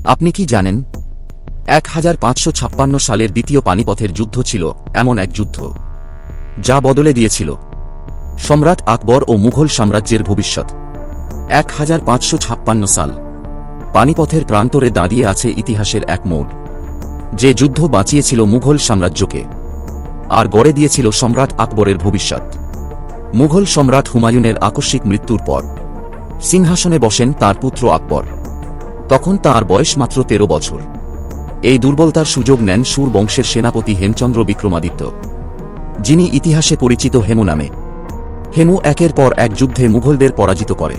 আপনি কি জানেন 1556 সালের দ্বিতীয় পানিপথের যুদ্ধ ছিল এমন এক যুদ্ধ যা বদলে দিয়েছিল সম্রাট আকবর ও মুঘল সাম্রাজ্যের ভবিষ্যৎ। 1556 সাল পানিপথের প্রান্তরে দাঁড়িয়ে আছে ইতিহাসের এক মোড়, যে যুদ্ধ বাঁচিয়েছিল মুঘল সাম্রাজ্যকে আর গড়ে দিয়েছিল সম্রাট আকবরের ভবিষ্যৎ। মুঘল সম্রাট হুমায়ুনের আকস্মিক মৃত্যুর পর সিংহাসনে বসেন তার পুত্র আকবর। তখন তাঁর বয়স মাত্র 13 বছর। এই দুর্বলতার সুযোগ নেন সুর বংশের সেনাপতি হেমচন্দ্র বিক্রমাদিত্য, যিনি ইতিহাসে পরিচিত হেমু নামে। হেমু একের পর এক যুদ্ধে মুঘলদের পরাজিত করে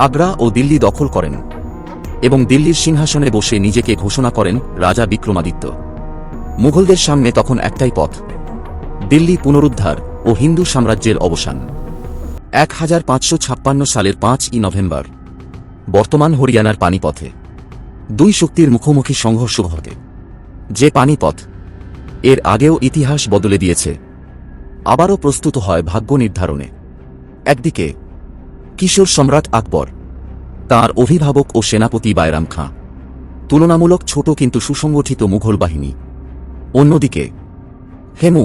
আগ্রা ও দিল্লি দখল করেন এবং দিল্লির সিংহাসনে বসে নিজেকে ঘোষণা করেন রাজা বিক্রমাদিত্য। মুঘলদের সামনে তখন একটাই পথ, দিল্লি পুনরুদ্ধার ও হিন্দু সাম্রাজ্যের অবসান। 1556 সালের 5ই নভেম্বর বর্তমান হরিয়ানার পানিপথে দুই শক্তির মুখোমুখি সংঘর্ষ ঘটে। যে পানিপথ এর আগেও ইতিহাস বদলে দিয়েছে, আবারও প্রস্তুত হয় ভাগ্য নির্ধারণে। একদিকে কিশোর সম্রাট আকবর, তাঁর অভিভাবক ও সেনাপতি বাইরাম খাঁ, তুলনামূলক ছোট কিন্তু সুসংগঠিত মুঘল বাহিনী। অন্যদিকে হেমু,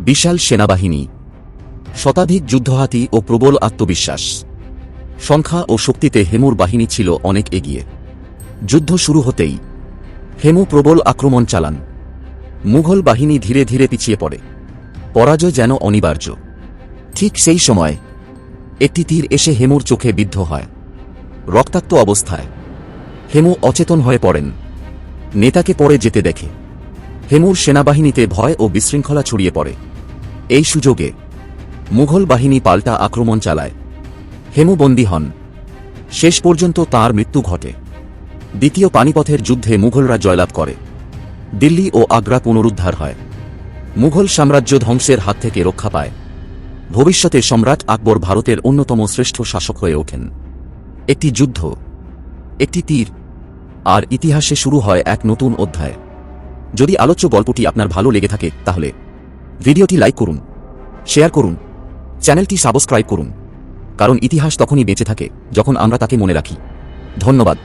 বিশাল সেনাবাহিনী, শতাধিক যুদ্ধহাতি ও প্রবল আত্মবিশ্বাস। সংখ্যা ও শক্তিতে হেমুর বাহিনী ছিল অনেক এগিয়ে। যুদ্ধ শুরু হতেই হেমু প্রবল আক্রমণ চালান। মুঘল বাহিনী ধীরে ধীরে পিছিয়ে পড়ে, পরাজয় যেন অনিবার্য। ঠিক সেই সময় একটি তীর এসে হেমুর চোখে বিদ্ধ হয়। রক্তাক্ত অবস্থায় হেমু অচেতন হয়ে পড়েন। নেতাকে পড়ে যেতে দেখে হেমুর সেনাবাহিনীতে ভয় ও বিশৃঙ্খলা ছড়িয়ে পড়ে। এই সুযোগে মুঘল বাহিনী পাল্টা আক্রমণ চালায়। হেমু বন্দী হন। শেষ পর্যন্ত তাঁর মৃত্যু ঘটে। দ্বিতীয় পানিপথের যুদ্ধে মুঘলরা জয়লাভ করে। দিল্লি ও আগ্রা পুনরুদ্ধার হয়। মুঘল সাম্রাজ্য ধ্বংসের হাত থেকে রক্ষা পায়। ভবিষ্যতে সম্রাট আকবর ভারতের অন্যতম শ্রেষ্ঠ শাসক হয়ে ওঠেন। একটি যুদ্ধ, একটি তীর, আর ইতিহাসে শুরু হয় এক নতুন অধ্যায়। যদি আলোচ্য গল্পটি আপনার ভালো লেগে থাকে তাহলে ভিডিওটি লাইক করুন, শেয়ার করুন, চ্যানেলটি সাবস্ক্রাইব করুন, কারণ ইতিহাস তখনই বেঁচে থাকে যখন আমরা তাকে মনে রাখি। ধন্যবাদ।